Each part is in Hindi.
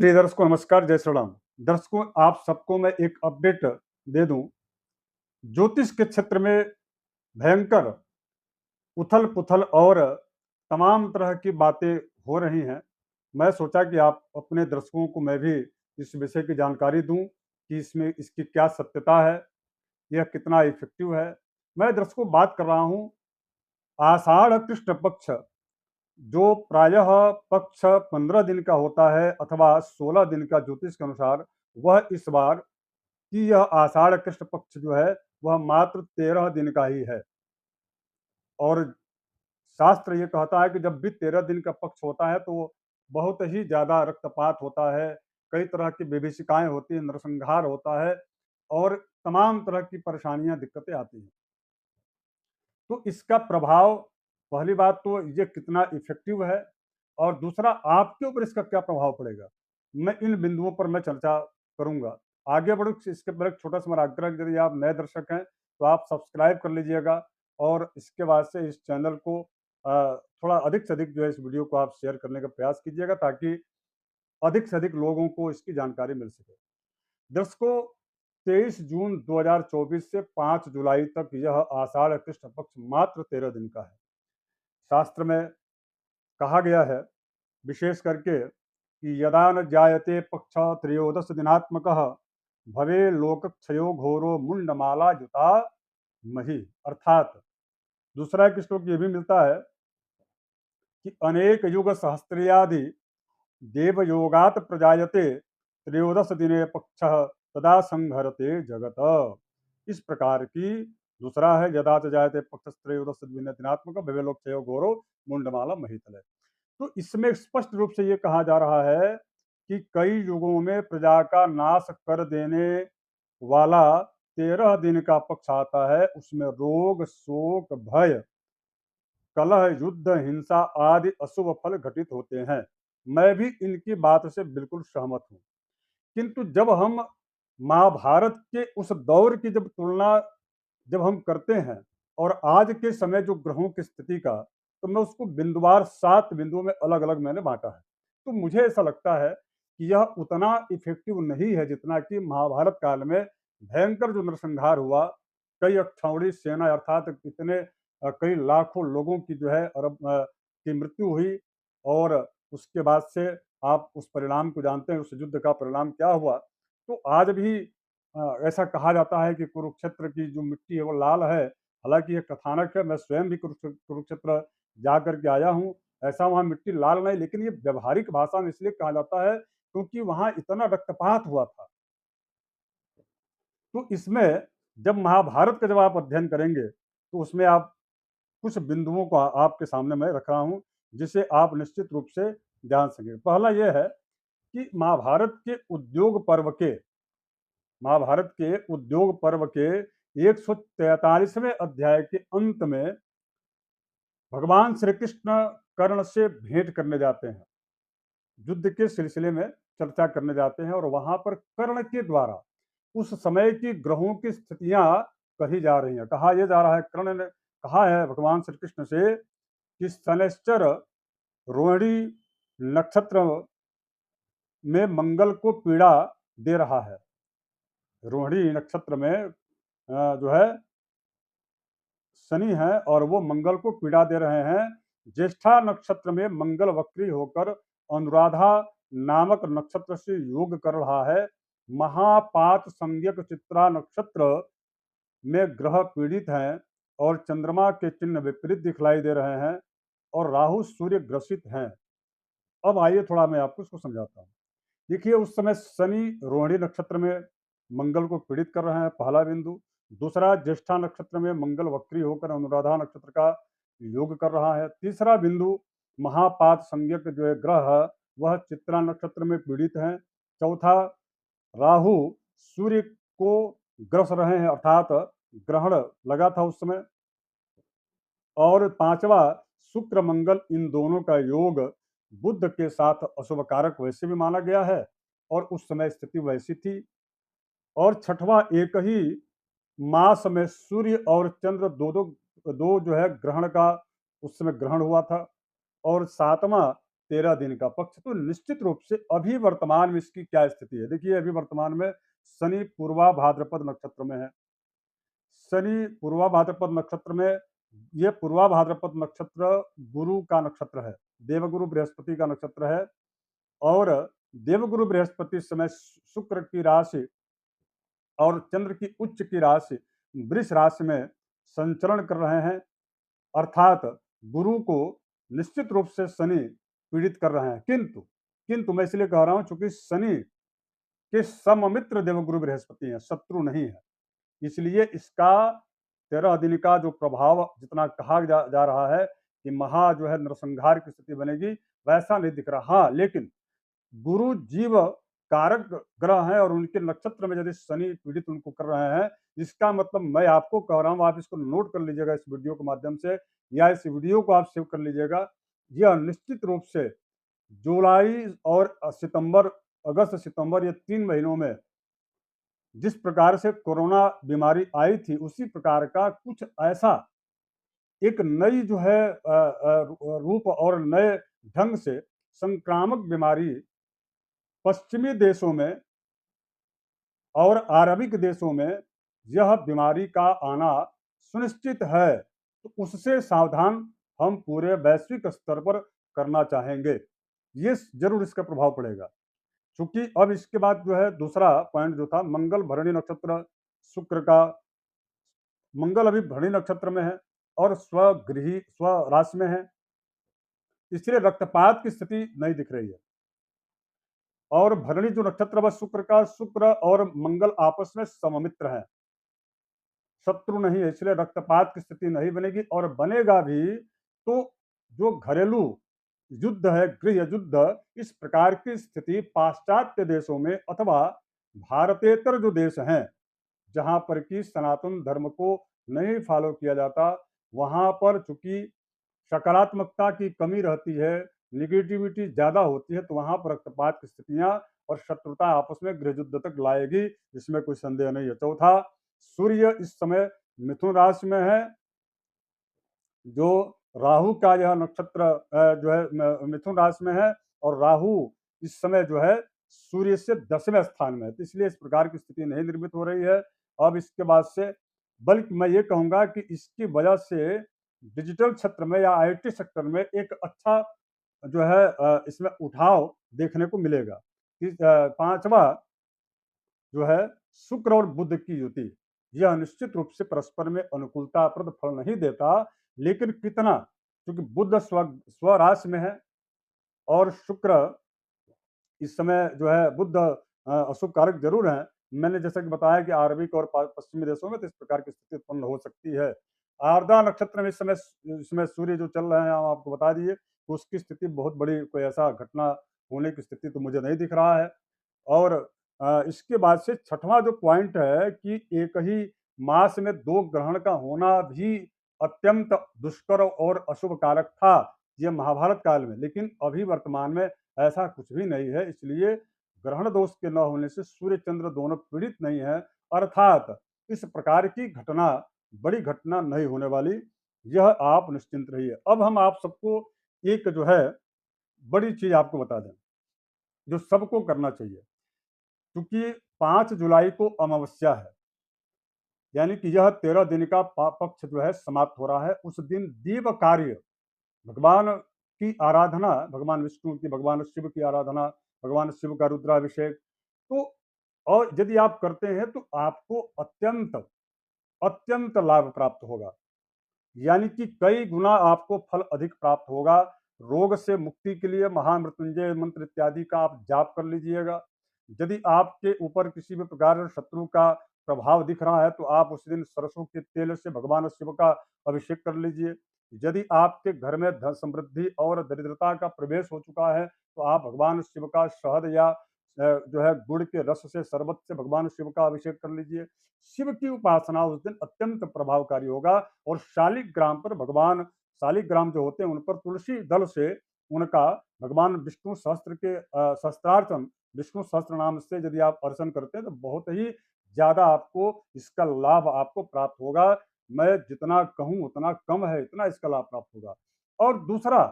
प्रिय दर्शकों नमस्कार, जय श्री राम। दर्शकों आप सबको मैं एक अपडेट दे दूं। ज्योतिष के क्षेत्र में भयंकर उथल-पुथल और तमाम तरह की बातें हो रही हैं। मैं सोचा कि आप अपने दर्शकों को मैं भी इस विषय की जानकारी दूं कि इसमें इसकी क्या सत्यता है, यह कितना इफ़ेक्टिव है। मैं दर्शकों बात कर रहा हूं आषाढ़ कृष्ण पक्ष, जो प्रायः पक्ष 15 दिन का होता है अथवा 16 दिन का ज्योतिष के अनुसार, वह इस बार कि यह आषाढ़ कृष्ण पक्ष जो है वह मात्र 13 दिन का ही है। और शास्त्र ये कहता है कि जब भी 13 दिन का पक्ष होता है तो बहुत ही ज़्यादा रक्तपात होता है, कई तरह की विभीषिकाएँ होती हैं, नरसंहार होता है और तमाम तरह की परेशानियाँ, दिक्कतें आती हैं। तो इसका प्रभाव, पहली बात तो ये कितना इफ़ेक्टिव है और दूसरा आपके ऊपर इसका क्या प्रभाव पड़ेगा। मैं इन बिंदुओं पर मैं चर्चा करूँगा। आगे बढ़ूँ इसके पहले एक छोटा-सा मेरा आग्रह, यदि आप नए दर्शक हैं तो आप सब्सक्राइब कर लीजिएगा और इसके बाद से इस चैनल को थोड़ा अधिक से अधिक जो है इस वीडियो को आप शेयर करने का प्रयास कीजिएगा, ताकि अधिक से अधिक लोगों को इसकी जानकारी मिल सके। दर्शकों 23 जून 2024 से 5 जुलाई तक यह आषाढ़ कृष्ण पक्ष मात्र 13 दिन का है। शास्त्र में कहा गया है विशेष करके कि यदा न जायते पक्ष त्रयोदश दिनात्मकः भवे लोकक्षयो घोरो मुंडमाला युता मही। अर्थात दूसरा एक श्लोक ये भी मिलता है कि अनेक युग सहस्त्रियादि देवयोगात प्रजायते त्रयोदश दिने पक्ष तदा संहरते जगत। इस प्रकार की दूसरा है यदा च जायते पक्ष त्रयोदश दिनात्मक भवेलोक्षयो घोरो मुंडमाला महितले। तो इसमें स्पष्ट रूप से ये कहा जा रहा है कि कई युगों में प्रजा का नाश कर देने वाला 13 दिन का पक्ष आता है। उसमें रोग, शोक, भय, कलह, युद्ध, हिंसा आदि अशुभ फल घटित होते हैं। मैं भी इनकी बात से बिल्कुल सहमत हूँ। किंतु जब हम महाभारत के उस दौर की जब तुलना जब हम करते हैं और आज के समय जो ग्रहों की स्थिति का, तो मैं उसको बिंदुवार 7 बिंदुओं में अलग-अलग मैंने बाँटा है। तो मुझे ऐसा लगता है कि यह उतना इफ़ेक्टिव नहीं है जितना कि महाभारत काल में भयंकर जो नरसंहार हुआ, कई अक्षौहिणी सेना अर्थात कितने कई लाखों लोगों की जो है की मृत्यु हुई और उसके बाद से आप उस परिणाम को जानते हैं, उस युद्ध का परिणाम क्या हुआ। तो आज भी ऐसा कहा जाता है कि कुरुक्षेत्र की जो मिट्टी है वो लाल है। हालाँकि ये कथानक है, मैं स्वयं भी कुरुक्षेत्र जा कर के आया हूँ। ऐसा वहाँ मिट्टी लाल नहीं, लेकिन ये व्यावहारिक भाषा में इसलिए कहा जाता है क्योंकि वहाँ इतना रक्तपात हुआ था। तो इसमें जब महाभारत का जब आप अध्ययन करेंगे, तो उसमें आप कुछ बिंदुओं को आपके सामने मैं रख रहा हूँ, जिसे आप निश्चित रूप से जान सकें। पहला ये है कि महाभारत के उद्योग पर्व के 143वें अध्याय के अंत में भगवान श्री कृष्ण कर्ण से भेंट करने जाते हैं। युद्ध के सिलसिले में चर्चा करने जाते हैं और वहां पर कर्ण के द्वारा उस समय की ग्रहों की स्थितियां कही जा रही हैं। कहा यह जा रहा है, कर्ण ने कहा है भगवान श्री कृष्ण से कि शनैश्चर रोहिणी नक्षत्र में मंगल को पीड़ा दे रहा है। रोहिणी नक्षत्र में जो है शनि है और वो मंगल को पीड़ा दे रहे हैं। ज्येष्ठा नक्षत्र में मंगल वक्री होकर अनुराधा नामक नक्षत्र से योग कर रहा है। महापात संज्ञक चित्रा नक्षत्र में ग्रह पीड़ित हैं और चंद्रमा के चिन्ह विपरीत दिखलाई दे रहे हैं और राहु सूर्य ग्रसित हैं। अब आइए थोड़ा मैं आपको इसको समझाता हूँ। देखिए उस समय शनि रोहिणी नक्षत्र में मंगल को पीड़ित कर रहे हैं, पहला बिंदु। दूसरा, ज्येष्ठा नक्षत्र में मंगल वक्री होकर अनुराधा नक्षत्र का योग कर रहा है। तीसरा बिंदु, महापात संज्ञक जो है ग्रह वह चित्रा नक्षत्र में पीड़ित हैं। चौथा, राहु सूर्य को ग्रस रहे हैं अर्थात ग्रहण लगा था उस समय। और पांचवा, शुक्र मंगल इन दोनों का योग बुध के साथ अशुभ कारक वैसे भी माना गया है और उस समय स्थिति वैसी थी। और छठवां, एक ही मास में सूर्य और चंद्र दो जो है ग्रहण का उस समय ग्रहण हुआ था। और सातवां, 13 दिन का पक्ष। तो निश्चित रूप से अभी वर्तमान में इसकी क्या स्थिति है? देखिए, अभी वर्तमान में शनि पूर्वा भाद्रपद नक्षत्र में है। शनि पूर्वा भाद्रपद नक्षत्र में, ये पूर्वा भाद्रपद नक्षत्र गुरु का नक्षत्र है, देवगुरु बृहस्पति का नक्षत्र है। और देवगुरु बृहस्पति इस समय शुक्र की राशि और चंद्र की उच्च की राशि वृष राशि में संचरण कर रहे हैं, अर्थात गुरु को निश्चित रूप से शनि पीड़ित कर रहे हैं। किंतु किंतु मैं इसलिए कह रहा हूं चूंकि शनि के सममित्र देवगुरु बृहस्पति हैं, शत्रु नहीं है, इसलिए इसका 13 दिन का जो प्रभाव जितना कहा जा रहा है कि महा जो है नरसंहार की स्थिति बनेगी, वैसा नहीं दिख रहा। हाँ, लेकिन गुरु जीव कारक ग्रह हैं और उनके नक्षत्र में यदि शनि पीड़ित उनको कर रहे हैं, इसका मतलब मैं आपको कह रहा हूं, आप इसको नोट कर लीजिएगा इस वीडियो के माध्यम से, या इस वीडियो को आप सेव कर लीजिएगा। यह निश्चित रूप से जुलाई और सितंबर, अगस्त सितंबर, ये 3 महीनों में जिस प्रकार से कोरोना बीमारी आई थी, उसी प्रकार का कुछ ऐसा एक नई जो है रूप और नए ढंग से संक्रामक बीमारी पश्चिमी देशों में और अरबिक देशों में यह बीमारी का आना सुनिश्चित है। तो उससे सावधान हम पूरे वैश्विक स्तर पर करना चाहेंगे। ये जरूर इसका प्रभाव पड़ेगा, क्योंकि अब इसके बाद जो है दूसरा पॉइंट जो था, मंगल भरणी नक्षत्र शुक्र का, मंगल अभी भरणी नक्षत्र में है और स्व राशि में है, इसलिए रक्तपात की स्थिति नहीं दिख रही है। और भरणी जो नक्षत्र व शुक्र का, शुक्र और मंगल आपस में सममित्र है, शत्रु नहीं है, इसलिए रक्तपात की स्थिति नहीं बनेगी। और बनेगा भी तो जो घरेलू युद्ध है, गृह युद्ध, इस प्रकार की स्थिति पाश्चात्य देशों में अथवा भारतेतर जो देश हैं, जहां पर कि सनातन धर्म को नहीं फॉलो किया जाता, वहां पर चूंकि सकारात्मकता की कमी रहती है, निगेटिविटी ज़्यादा होती है, तो वहाँ पर रक्तपात की स्थितियाँ और शत्रुता आपस में गृह युद्ध तक लाएगी, इसमें कोई संदेह नहीं है। चौथा, सूर्य इस समय मिथुन राशि में है, जो राहु का यह नक्षत्र जो है मिथुन राशि में है, और राहु इस समय जो है सूर्य से 10वें स्थान में है, तो इसलिए इस प्रकार की स्थिति नहीं निर्मित हो रही है। अब इसके बाद से, बल्कि मैं ये कहूँगा कि इसकी वजह से डिजिटल क्षेत्र में या आईटी सेक्टर में एक अच्छा जो है इसमें उठाव देखने को मिलेगा। पांचवा जो है शुक्र और बुध की युति, यह निश्चित रूप से परस्पर में अनुकूलताप्रद फल नहीं देता, लेकिन कितना, क्योंकि बुध स्व राशि में है और शुक्र इस समय जो है, बुध अशुभ कारक जरूर है। मैंने जैसा कि बताया कि अरबिक और पश्चिमी देशों में तो इस प्रकार की स्थिति उत्पन्न हो सकती है। आर्द्रा नक्षत्र में इस समय सूर्य जो चल रहे हैं, हम आपको बता दिए, तो उसकी स्थिति बहुत बड़ी कोई ऐसा घटना होने की स्थिति तो मुझे नहीं दिख रहा है। और इसके बाद से छठवां जो पॉइंट है कि एक ही मास में 2 ग्रहण का होना भी अत्यंत दुष्कर और अशुभ कारक था, ये महाभारत काल में, लेकिन अभी वर्तमान में ऐसा कुछ भी नहीं है। इसलिए ग्रहण दोष के न होने से सूर्य चंद्र दोनों पीड़ित नहीं है, अर्थात इस प्रकार की घटना, बड़ी घटना नहीं होने वाली, यह आप निश्चिंत रहिए। अब हम आप सबको एक जो है बड़ी चीज आपको बता दें, जो सबको करना चाहिए, क्योंकि 5 जुलाई को अमावस्या है, यानी कि यह 13 दिन का पक्ष जो है समाप्त हो रहा है। उस दिन दीव कार्य, भगवान की आराधना, भगवान विष्णु की, भगवान शिव की आराधना, भगवान शिव का रुद्राभिषेक, तो और यदि आप करते हैं तो आपको अत्यंत अत्यंत लाभ प्राप्त होगा, यानी कि कई गुना आपको फल अधिक प्राप्त होगा। रोग से मुक्ति के लिए महामृत्युंजय मंत्र इत्यादि का आप जाप कर लीजिएगा। यदि आपके ऊपर किसी भी प्रकार शत्रु का प्रभाव दिख रहा है, तो आप उस दिन सरसों के तेल से भगवान शिव का अभिषेक कर लीजिए। यदि आपके घर में धन समृद्धि और दरिद्रता का प्रवेश हो चुका है, तो आप भगवान शिव का शहद या जो है गुड़ के रस से, शरबत से भगवान शिव का अभिषेक कर लीजिए। शिव की उपासना उस दिन अत्यंत प्रभावकारी होगा। और शालिग्राम पर, भगवान शालिग्राम जो होते हैं, उन पर तुलसी दल से उनका भगवान विष्णु सहस्त्र के सहस्त्रार्चन, विष्णु सहस्त्र नाम से यदि आप अर्चन करते हैं, तो बहुत ही ज्यादा आपको इसका लाभ आपको प्राप्त होगा। मैं जितना कहूं उतना कम है, इतना इसका लाभ प्राप्त होगा। और दूसरा,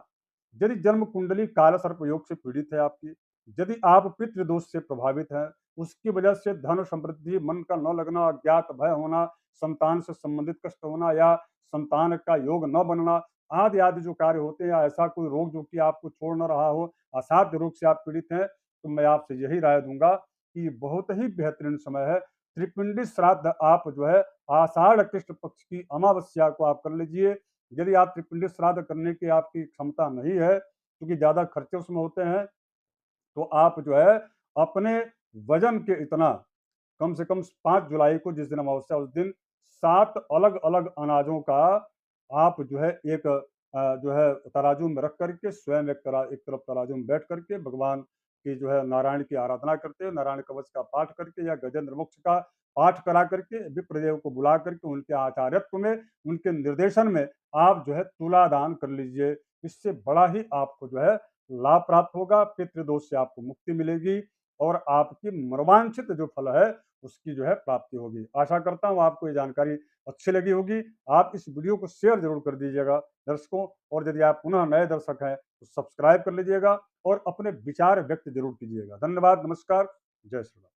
यदि जन्म कुंडली काला सर्प योग से पीड़ित है आपकी, यदि आप पितृदोष से प्रभावित हैं, उसकी वजह से धन समृद्धि, मन का न लगना, अज्ञात भय होना, संतान से संबंधित कष्ट होना या संतान का योग न बनना, आदि आदि जो कार्य होते हैं, या ऐसा कोई रोग जो कि आपको छोड़ न रहा हो, असाध्य रोग से आप पीड़ित हैं, तो मैं आपसे यही राय दूंगा कि बहुत ही बेहतरीन समय है। त्रिपिंडी श्राद्ध आप जो है आषाढ़ कृष्ण पक्ष की अमावस्या को आप कर लीजिए। यदि आप त्रिपिंडी श्राद्ध करने की आपकी क्षमता नहीं है, क्योंकि ज़्यादा खर्चे उसमें होते हैं, तो आप जो है अपने वजन के इतना कम से कम 5 जुलाई को जिस दिन अमावस्या उस दिन 7 अलग-अलग अनाजों का आप जो है एक जो है तराजू में रख करके स्वयं एक तरफ तराजू में बैठ करके भगवान की जो है नारायण की आराधना करते हुए नारायण कवच का पाठ करके या गजेंद्र मोक्ष का पाठ करा करके विप्रदेव को बुला करके उनके आचार्यत्व में, उनके निर्देशन में आप जो है तुला दान कर लीजिए। इससे बड़ा ही आपको जो है लाभ प्राप्त होगा, पितृदोष से आपको मुक्ति मिलेगी और आपकी मनोवांछित जो फल है उसकी जो है प्राप्ति होगी। आशा करता हूँ आपको ये जानकारी अच्छी लगी होगी। आप इस वीडियो को शेयर ज़रूर कर दीजिएगा दर्शकों, और यदि आप पुनः नए दर्शक हैं तो सब्सक्राइब कर लीजिएगा और अपने विचार व्यक्त ज़रूर कीजिएगा। धन्यवाद, नमस्कार, जय श्री राम।